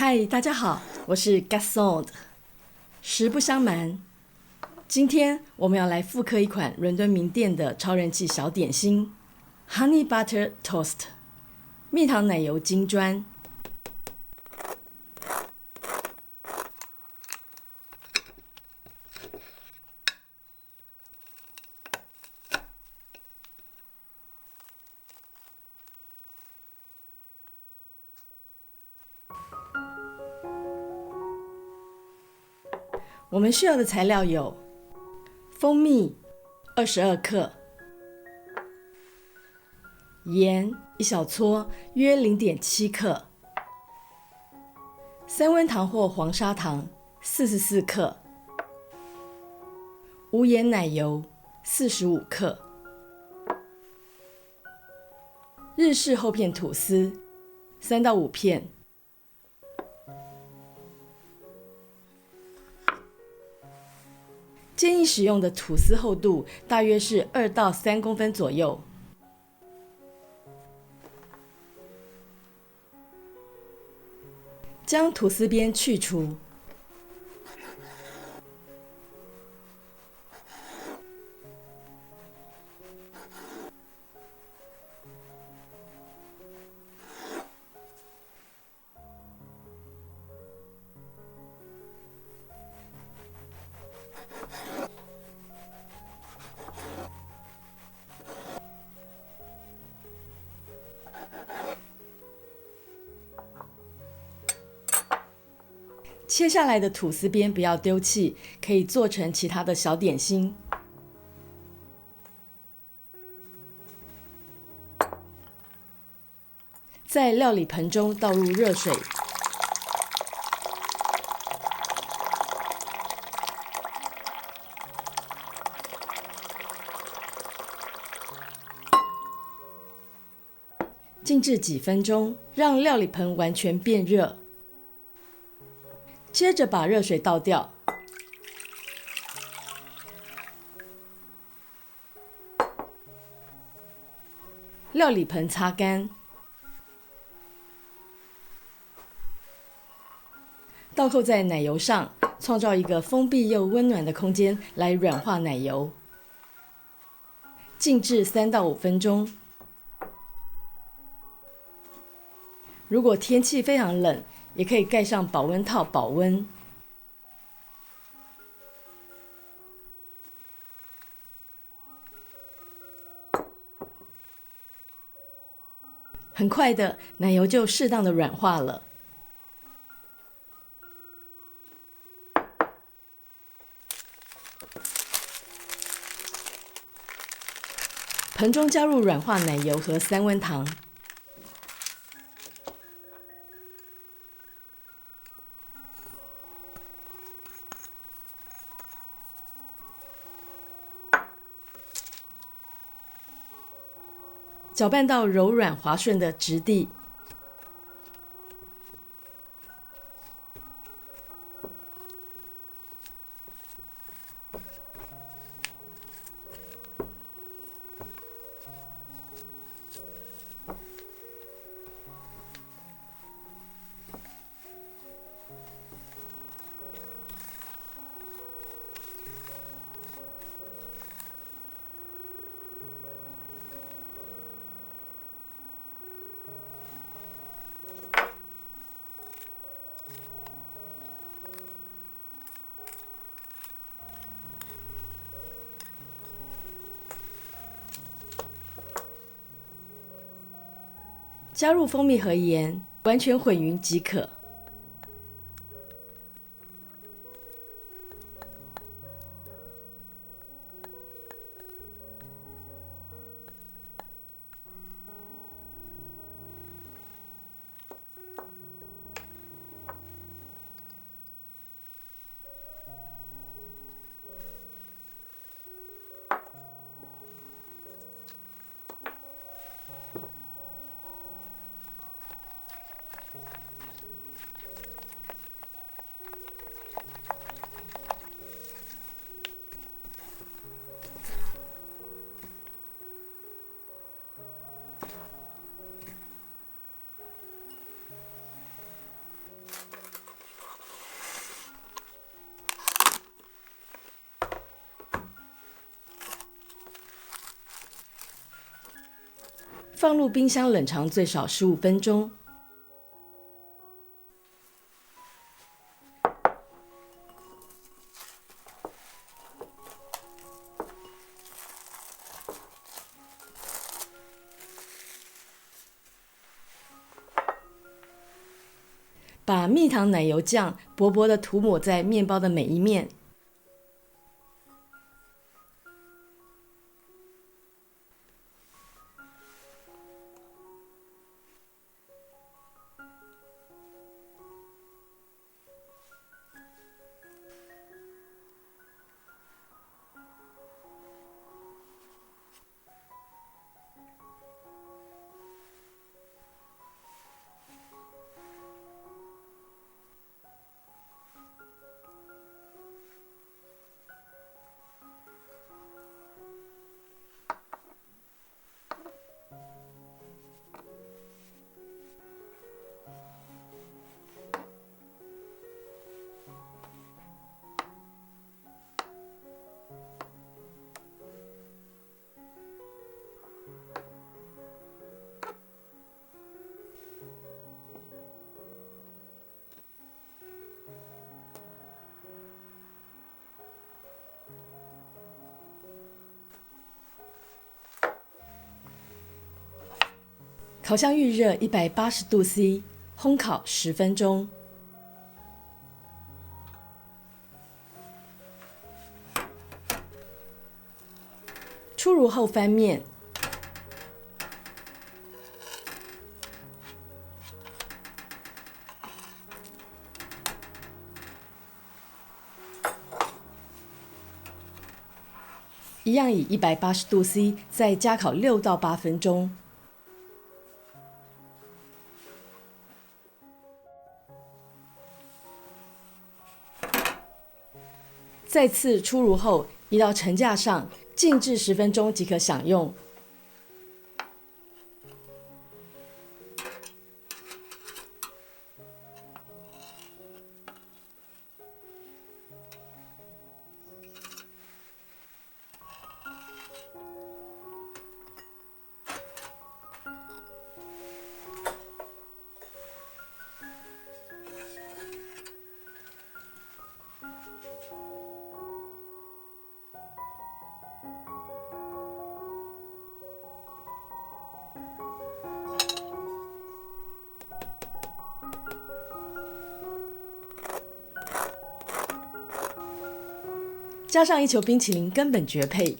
嗨，大家好，我是 Gasond。实不相瞒，今天我们要来复刻一款伦敦名店的超人气小点心 ——Honey Butter Toast 蜜糖奶油金砖。我们需要的材料有：蜂蜜22克，盐1小撮约0.7克，三温糖或黄砂糖44克，无盐奶油45克，日式厚片吐司3到5片。建议使用的吐司厚度大约是2到3公分左右。将吐司边去除，切下来的吐司边不要丢弃，可以做成其他的小点心。在料理盆中倒入热水，静置几分钟，让料理盆完全变热。接着把热水倒掉，料理盆擦干，倒扣在奶油上，创造一个封闭又温暖的空间来软化奶油。静置3到5分钟。如果天气非常冷，也可以盖上保温套保温。很快的，奶油就适当的软化了。盆中加入软化奶油和三温糖。搅拌到柔软滑顺的质地，加入蜂蜜和盐，完全混匀即可。放入冰箱冷藏最少15分钟。把蜜糖奶油酱薄薄的涂抹在面包的每一面。烤箱预热180度 C， 烘烤10分钟。出炉后翻面，一样以180度 C 再加烤6到8分钟。再次出炉后，移到盛架上，静置10分钟即可享用。加上一球冰淇淋，根本绝配。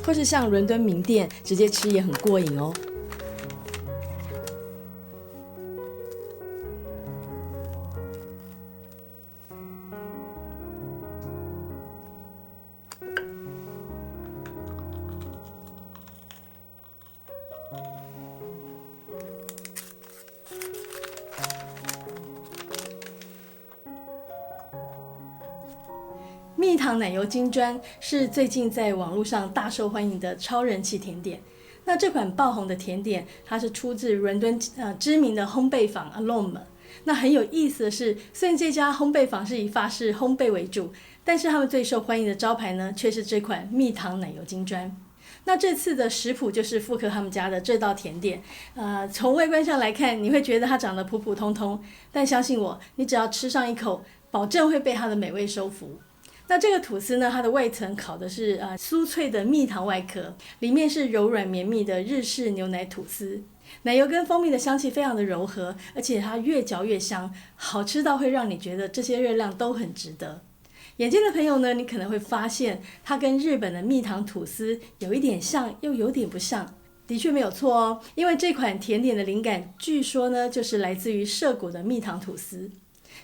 或是像伦敦名店直接吃也很过瘾哦。蜜糖奶油金砖是最近在网络上大受欢迎的超人气甜点。那这款爆红的甜点，它是出自伦敦知名的烘焙坊 Alom。那很有意思的是，虽然这家烘焙坊是以法式烘焙为主，但是他们最受欢迎的招牌呢，却是这款蜜糖奶油金砖。那这次的食谱就是复刻他们家的这道甜点。从外观上来看，你会觉得它长得普普通通，但相信我，你只要吃上一口，保证会被它的美味收服。那这个吐司呢，它的外层烤的是酥脆的蜜糖外壳，里面是柔软绵密的日式牛奶吐司，奶油跟蜂蜜的香气非常的柔和，而且它越嚼越香，好吃到会让你觉得这些热量都很值得。眼尖的朋友呢，你可能会发现它跟日本的蜜糖吐司有一点像，又有点不像。的确没有错哦，因为这款甜点的灵感据说呢，就是来自于涩谷的蜜糖吐司。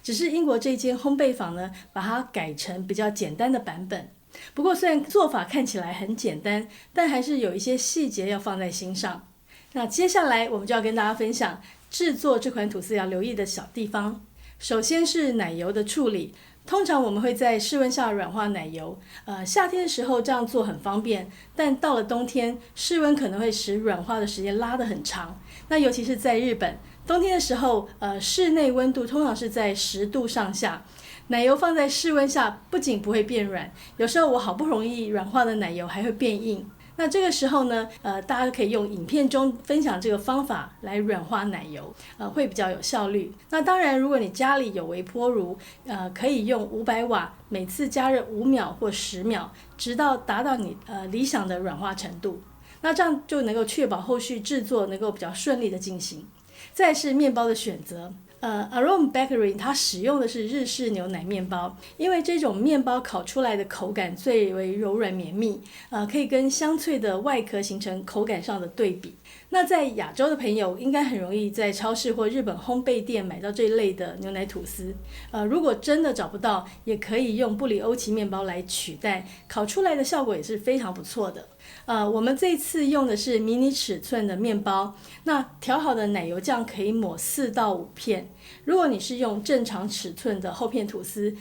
只是英国这间烘焙坊呢，把它改成比较简单的版本。不过虽然做法看起来很简单，但还是有一些细节要放在心上。那接下来我们就要跟大家分享制作这款吐司要留意的小地方。首先是奶油的处理，通常我们会在室温下软化奶油，夏天的时候这样做很方便，但到了冬天，室温可能会使软化的时间拉得很长。那尤其是在日本，冬天的时候，室内温度通常是在10度上下，奶油放在室温下不仅不会变软，有时候我好不容易软化的奶油还会变硬。那这个时候呢，大家可以用影片中分享这个方法来软化奶油，会比较有效率。那当然，如果你家里有微波炉，可以用500瓦，每次加热5秒或10秒，直到达到你理想的软化程度。那这样就能够确保后续制作能够比较顺利的进行。再是面包的选择。Aroma Bakery 它使用的是日式牛奶面包，因为这种面包烤出来的口感最为柔软绵密，可以跟香脆的外壳形成口感上的对比。那在亚洲的朋友应该很容易在超市或日本烘焙店买到这一类的牛奶吐司。如果真的找不到，也可以用布里欧奇面包来取代，烤出来的效果也是非常不错的。我们这次用的是迷你尺寸的面包，那调好的奶油酱可以抹4到5片。如果你是用正常尺寸的厚片吐司，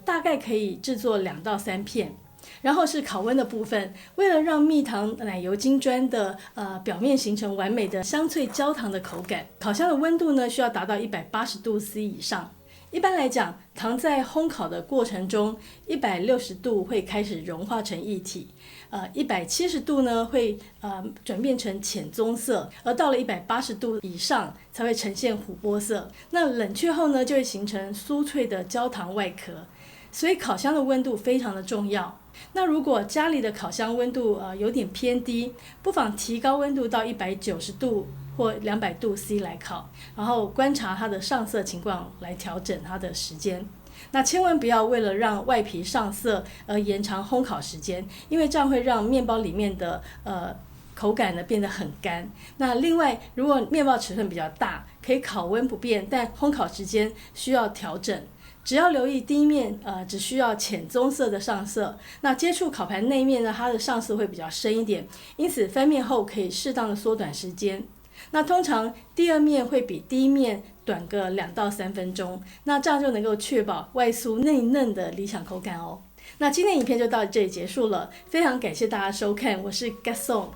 大概可以制作2到3片。然后是烤温的部分，为了让蜜糖奶油金砖的表面形成完美的香脆焦糖的口感，烤箱的温度呢需要达到180度 C 以上。一般来讲，糖在烘烤的过程中，160度会开始融化成液体，170度呢会转变成浅棕色，而到了180度以上才会呈现琥珀色。那冷却后呢，就会形成酥脆的焦糖外壳。所以烤箱的温度非常的重要。那如果家里的烤箱温度有点偏低，不妨提高温度到190度或200度 C 来烤，然后观察它的上色情况来调整它的时间。那千万不要为了让外皮上色而延长烘烤时间，因为这样会让面包里面的口感呢变得很干。那另外，如果面包尺寸比较大，可以烤温不变，但烘烤时间需要调整。只要留意第一面只需要浅棕色的上色，那接触烤盘内面呢，它的上色会比较深一点，因此翻面后可以适当的缩短时间。那通常第二面会比第一面短个2到3分钟，那这样就能够确保外酥内嫩的理想口感哦。那今天影片就到这里结束了，非常感谢大家收看，我是 Gaston，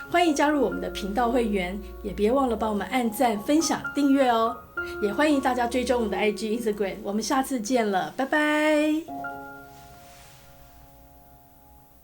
欢迎加入我们的频道会员，也别忘了帮我们按赞、分享、订阅哦。也欢迎大家追踪我们的IG、Instagram， 我们下次见了，拜拜。